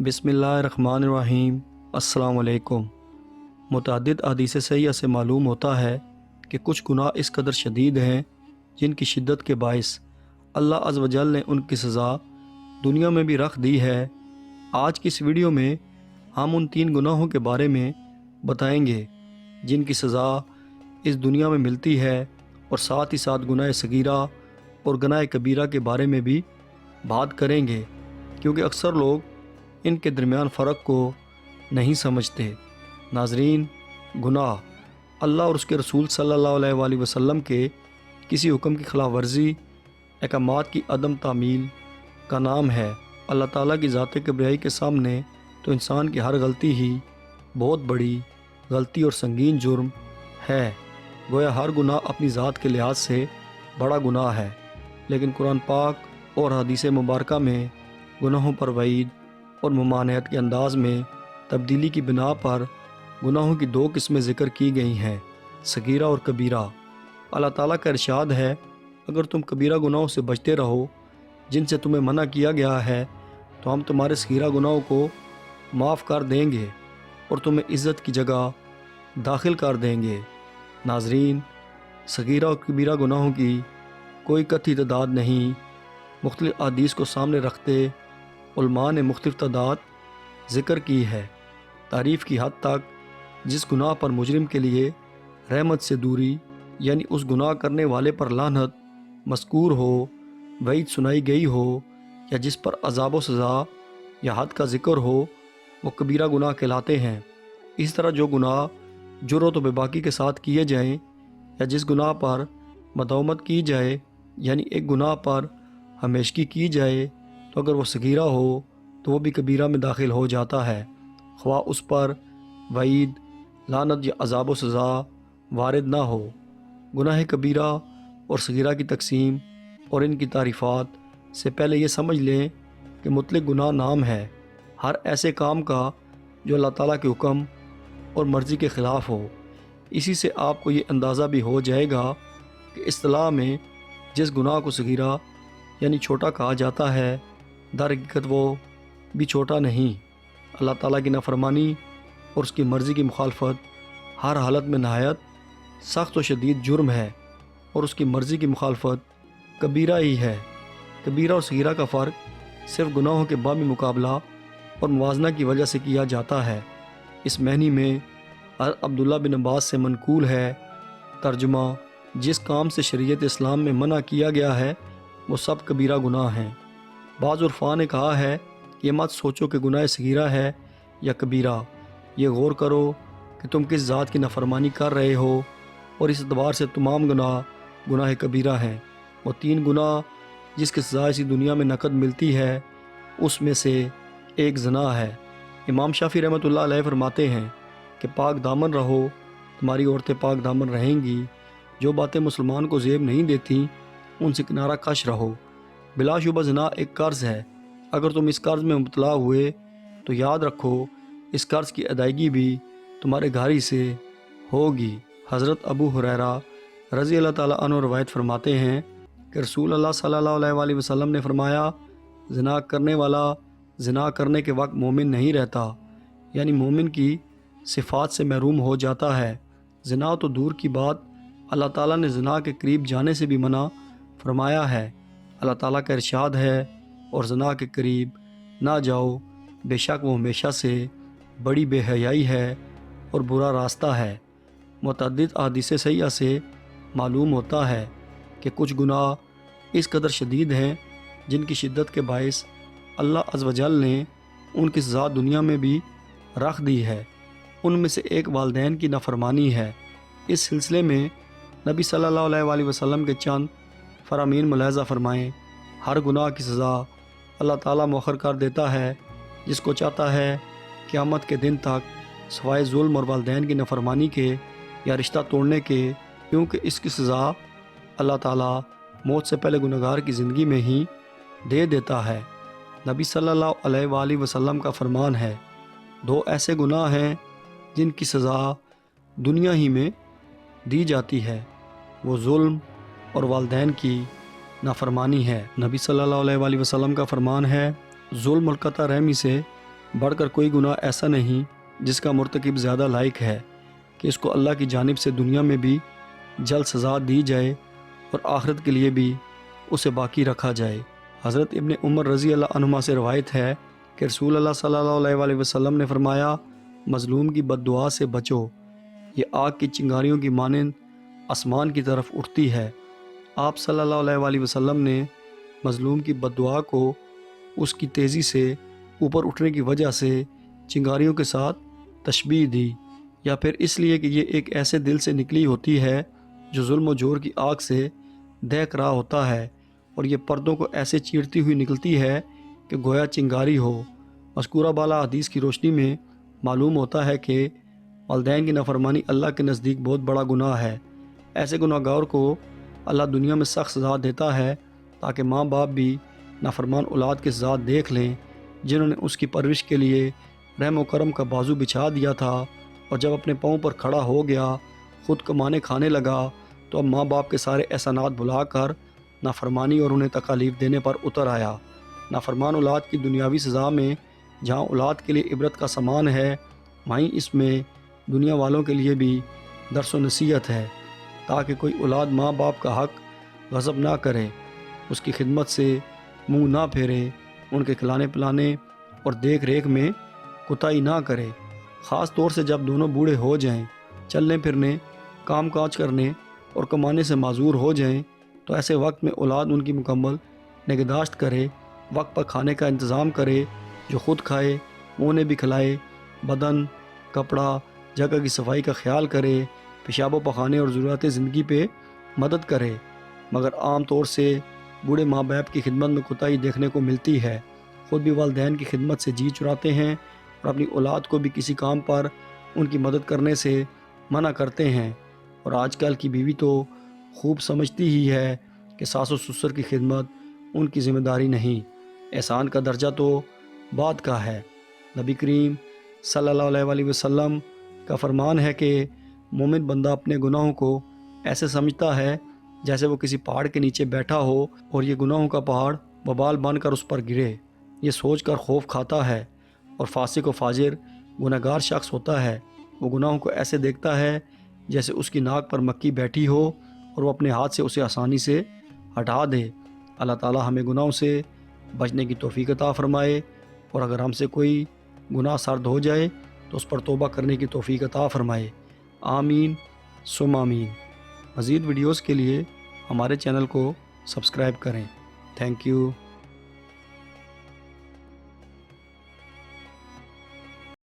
بسم اللہ الرحمن الرحیم۔ السلام علیکم۔ متعدد احادیث صحیحہ سے معلوم ہوتا ہے کہ کچھ گناہ اس قدر شدید ہیں جن کی شدت کے باعث اللہ عز و جل نے ان کی سزا دنیا میں بھی رکھ دی ہے۔ آج کی اس ویڈیو میں ہم ان 3 گناہوں کے بارے میں بتائیں گے جن کی سزا اس دنیا میں ملتی ہے، اور ساتھ ہی ساتھ گناہ صغیرہ اور گناہ کبیرہ کے بارے میں بھی بات کریں گے، کیونکہ اکثر لوگ ان کے درمیان فرق کو نہیں سمجھتے۔ ناظرین، گناہ اللہ اور اس کے رسول صلی اللہ علیہ وآلہ وسلم کے کسی حکم کی خلاف ورزی، احکامات کی عدم تعمیل کا نام ہے۔ اللہ تعالیٰ کی ذات کبریائی کے سامنے تو انسان کی ہر غلطی ہی بہت بڑی غلطی اور سنگین جرم ہے۔ گویا ہر گناہ اپنی ذات کے لحاظ سے بڑا گناہ ہے، لیکن قرآن پاک اور حدیث مبارکہ میں گناہوں پر وعید اور ممانعت کے انداز میں تبدیلی کی بنا پر گناہوں کی 2 قسمیں ذکر کی گئی ہیں، صغیرہ اور کبیرہ۔ اللہ تعالیٰ کا ارشاد ہے، اگر تم کبیرہ گناہوں سے بچتے رہو جن سے تمہیں منع کیا گیا ہے تو ہم تمہارے صغیرہ گناہوں کو معاف کر دیں گے اور تمہیں عزت کی جگہ داخل کر دیں گے۔ ناظرین، صغیرہ اور کبیرہ گناہوں کی کوئی قطعی تعداد نہیں۔ مختلف احادیث کو سامنے رکھتے علماء نے مختلف تعداد ذکر کی ہے۔ تعریف کی حد تک جس گناہ پر مجرم کے لیے رحمت سے دوری، یعنی اس گناہ کرنے والے پر لعنت مذکور ہو، وعید سنائی گئی ہو، یا جس پر عذاب و سزا یا حد کا ذکر ہو، وہ کبیرہ گناہ کہلاتے ہیں۔ اس طرح جو گناہ جرات و بے باکی کے ساتھ کیے جائیں، یا جس گناہ پر مداومت کی جائے، یعنی ایک گناہ پر ہمیشگی کی جائے، تو اگر وہ صغیرہ ہو تو وہ بھی کبیرہ میں داخل ہو جاتا ہے، خواہ اس پر وعید، لعنت یا عذاب و سزا وارد نہ ہو۔ گناہ کبیرہ اور صغیرہ کی تقسیم اور ان کی تعریفات سے پہلے یہ سمجھ لیں کہ مطلق گناہ نام ہے ہر ایسے کام کا جو اللہ تعالیٰ کے حکم اور مرضی کے خلاف ہو۔ اسی سے آپ کو یہ اندازہ بھی ہو جائے گا کہ اصطلاح میں جس گناہ کو صغیرہ یعنی چھوٹا کہا جاتا ہے، در حقیقت وہ بھی چھوٹا نہیں۔ اللہ تعالیٰ کی نافرمانی اور اس کی مرضی کی مخالفت ہر حالت میں نہایت سخت و شدید جرم ہے، اور اس کی مرضی کی مخالفت کبیرہ ہی ہے۔ کبیرہ اور صغیرہ کا فرق صرف گناہوں کے باہمی مقابلہ اور موازنہ کی وجہ سے کیا جاتا ہے۔ اس معنی میں عبداللہ بن عباس سے منقول ہے، ترجمہ: جس کام سے شریعت اسلام میں منع کیا گیا ہے وہ سب کبیرہ گناہ ہیں۔ بعض عرفاء نے کہا ہے کہ یہ مت سوچو کہ گناہ صغیرہ ہے یا کبیرہ، یہ غور کرو کہ تم کس ذات کی نافرمانی کر رہے ہو، اور اس اعتبار سے تمام گناہ کبیرہ ہیں۔ وہ 3 گناہ جس کی سزا اسی دنیا میں نقد ملتی ہے، اس میں سے ایک زنا ہے۔ امام شافعی رحمۃ اللہ علیہ فرماتے ہیں کہ پاک دامن رہو، تمہاری عورتیں پاک دامن رہیں گی۔ جو باتیں مسلمان کو زیب نہیں دیتی ان سے کنارہ کش رہو۔ بلا شبہ زنا ایک قرض ہے، اگر تم اس قرض میں مبتلا ہوئے تو یاد رکھو اس قرض کی ادائیگی بھی تمہارے گھر ہی سے ہوگی۔ حضرت ابو ہریرہ رضی اللہ تعالیٰ عنہ روایت فرماتے ہیں کہ رسول اللہ صلی اللہ علیہ وآلہ وسلم نے فرمایا، زنا کرنے والا زنا کرنے کے وقت مومن نہیں رہتا، یعنی مومن کی صفات سے محروم ہو جاتا ہے۔ زنا تو دور کی بات، اللہ تعالیٰ نے زنا کے قریب جانے سے بھی منع فرمایا ہے۔ اللہ تعالیٰ کا ارشاد ہے، اور زنا کے قریب نہ جاؤ، بے شک وہ ہمیشہ سے بڑی بے حیائی ہے اور برا راستہ ہے۔ متعدد احادیث صحیحہ سے معلوم ہوتا ہے کہ کچھ گناہ اس قدر شدید ہیں جن کی شدت کے باعث اللہ عز و جل نے ان کی سزا دنیا میں بھی رکھ دی ہے۔ ان میں سے ایک والدین کی نافرمانی ہے۔ اس سلسلے میں نبی صلی اللہ علیہ وآلہ وسلم کے چند فرامین ملاحظہ فرمائیں۔ ہر گناہ کی سزا اللہ تعالیٰ مؤخر کر دیتا ہے، جس کو چاہتا ہے قیامت کے دن تک، سوائے ظلم اور والدین کی نافرمانی کے یا رشتہ توڑنے کے، کیونکہ اس کی سزا اللہ تعالیٰ موت سے پہلے گنہگار کی زندگی میں ہی دے دیتا ہے۔ نبی صلی اللہ علیہ وآلہ وسلم کا فرمان ہے، 2 ایسے گناہ ہیں جن کی سزا دنیا ہی میں دی جاتی ہے، وہ ظلم اور والدین کی نافرمانی ہے۔ نبی صلی اللہ علیہ وآلہ وسلم کا فرمان ہے، ظلم اور قطع رحمی سے بڑھ کر کوئی گناہ ایسا نہیں جس کا مرتکب زیادہ لائق ہے کہ اس کو اللہ کی جانب سے دنیا میں بھی جلد سزا دی جائے اور آخرت کے لیے بھی اسے باقی رکھا جائے۔ حضرت ابن عمر رضی اللہ عنہما سے روایت ہے کہ رسول اللہ صلی اللہ علیہ وسلم نے فرمایا، مظلوم کی بد دعا سے بچو، یہ آگ کی چنگاریوں کی مانند آسمان کی طرف اٹھتی ہے۔ آپ صلی اللہ علیہ وسلم نے مظلوم کی بد دعا کو اس کی تیزی سے اوپر اٹھنے کی وجہ سے چنگاریوں کے ساتھ تشبیہ دی، یا پھر اس لیے کہ یہ ایک ایسے دل سے نکلی ہوتی ہے جو ظلم و جور کی آگ سے دہک رہا ہوتا ہے، اور یہ پردوں کو ایسے چیرتی ہوئی نکلتی ہے کہ گویا چنگاری ہو۔ مذکورہ بالا حدیث کی روشنی میں معلوم ہوتا ہے کہ والدین کی نافرمانی اللہ کے نزدیک بہت بڑا گناہ ہے۔ ایسے گناہ گار کو اللہ دنیا میں سخت سزا دیتا ہے تاکہ ماں باپ بھی نافرمان اولاد کے سزا دیکھ لیں، جنہوں نے اس کی پرورش کے لیے رحم و کرم کا بازو بچھا دیا تھا، اور جب اپنے پاؤں پر کھڑا ہو گیا، خود کمانے کھانے لگا، تو اب ماں باپ کے سارے احسانات بھلا کر نافرمانی اور انہیں تکالیف دینے پر اتر آیا۔ نافرمان اولاد کی دنیاوی سزا میں جہاں اولاد کے لیے عبرت کا سامان ہے، وہیں اس میں دنیا والوں کے لیے بھی درس و نصیحت ہے، تاکہ کوئی اولاد ماں باپ کا حق غصب نہ کرے، اس کی خدمت سے منہ نہ پھیرے، ان کے کھلانے پلانے اور دیکھ ریکھ میں کوتاہی نہ کرے۔ خاص طور سے جب دونوں بوڑھے ہو جائیں، چلنے پھرنے، کام کاج کرنے اور کمانے سے معذور ہو جائیں، تو ایسے وقت میں اولاد ان کی مکمل نگہداشت کرے، وقت پر کھانے کا انتظام کرے، جو خود کھائے انہیں بھی کھلائے، بدن، کپڑا، جگہ کی صفائی کا خیال کرے، پیشاب و پخانے اور ضروریات زندگی پہ مدد کرے۔ مگر عام طور سے بوڑھے ماں باپ کی خدمت میں کوتاہی دیکھنے کو ملتی ہے، خود بھی والدین کی خدمت سے جی چراتے ہیں اور اپنی اولاد کو بھی کسی کام پر ان کی مدد کرنے سے منع کرتے ہیں۔ اور آج کل کی بیوی تو خوب سمجھتی ہی ہے کہ ساس و سسر کی خدمت ان کی ذمہ داری نہیں، احسان کا درجہ تو بعد کا ہے۔ نبی کریم صلی اللہ علیہ وسلم کا فرمان ہے کہ مومن بندہ اپنے گناہوں کو ایسے سمجھتا ہے جیسے وہ کسی پہاڑ کے نیچے بیٹھا ہو اور یہ گناہوں کا پہاڑ وبال بن کر اس پر گرے۔ یہ سوچ کر خوف کھاتا ہے، اور فاسق و فاجر گناہگار شخص ہوتا ہے، وہ گناہوں کو ایسے دیکھتا ہے جیسے اس کی ناک پر مکھی بیٹھی ہو اور وہ اپنے ہاتھ سے اسے آسانی سے ہٹا دے۔ اللہ تعالی ہمیں گناہوں سے بچنے کی توفیق عطا فرمائے، اور اگر ہم سے کوئی گناہ سرد ہو جائے تو اس پر توبہ کرنے کی توفیق عطا فرمائے۔ آمین ثم آمین۔ مزید ویڈیوز کے لیے ہمارے چینل کو سبسکرائب کریں۔ Thank you.